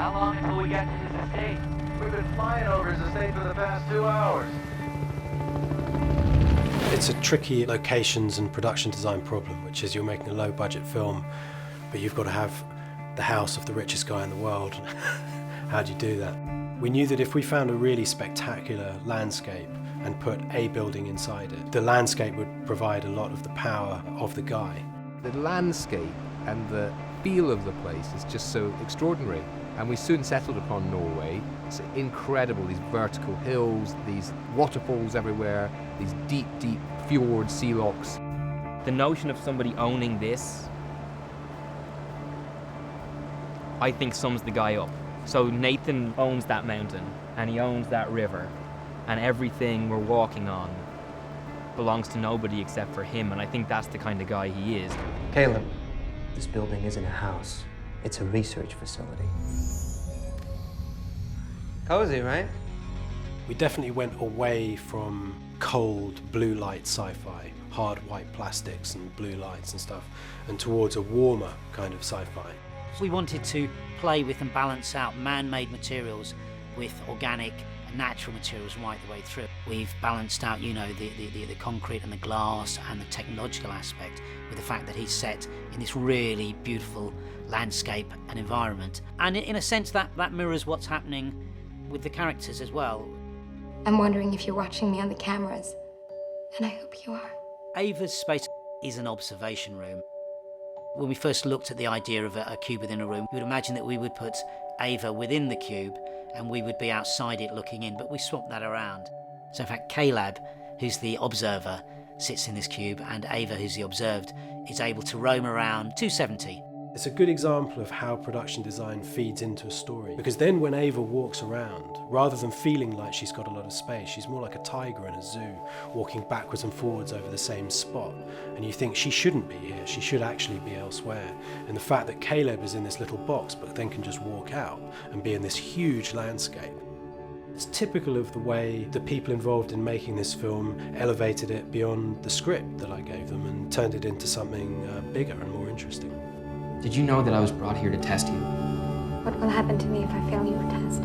How long until we get to his estate? We've been flying over his estate for the past 2 hours. It's a tricky locations and production design problem, which is you're making a low-budget film, but you've got to have the house of the richest guy in the world. How do you do that? We knew that if we found a really spectacular landscape and put a building inside it, the landscape would provide a lot of the power of the guy. The landscape and the feel of the place is just so extraordinary. And we soon settled upon Norway. It's incredible, these vertical hills, these waterfalls everywhere, these deep, deep fjords, sea locks. The notion of somebody owning this, I think sums the guy up. So Nathan owns that mountain, and he owns that river, and everything we're walking on belongs to nobody except for him, and I think that's the kind of guy he is. Caleb, this building isn't a house. It's a research facility. Cozy, right? We definitely went away from cold blue light sci-fi, hard white plastics and blue lights and stuff, and towards a warmer kind of sci-fi. We wanted to play with and balance out man-made materials with organic and natural materials right the way through. We've balanced out, you know, the concrete and the glass and the technological aspect with the fact that he's set in this really beautiful landscape and environment. And in a sense that mirrors what's happening with the characters as well. I'm wondering if you're watching me on the cameras, and I hope you are. Ava's space is an observation room. When we first looked at the idea of a cube within a room, we would imagine that we would put Ava within the cube and we would be outside it looking in, but we swapped that around. So in fact, Caleb, who's the observer, sits in this cube, and Ava, who's the observed, is able to roam around 270. It's a good example of how production design feeds into a story, because then when Ava walks around, rather than feeling like she's got a lot of space, she's more like a tiger in a zoo, walking backwards and forwards over the same spot, and you think she shouldn't be here, she should actually be elsewhere. And the fact that Caleb is in this little box but then can just walk out and be in this huge landscape, it's typical of the way the people involved in making this film elevated it beyond the script that I gave them and turned it into something bigger and more interesting. Did you know that I was brought here to test you? What will happen to me if I fail your test?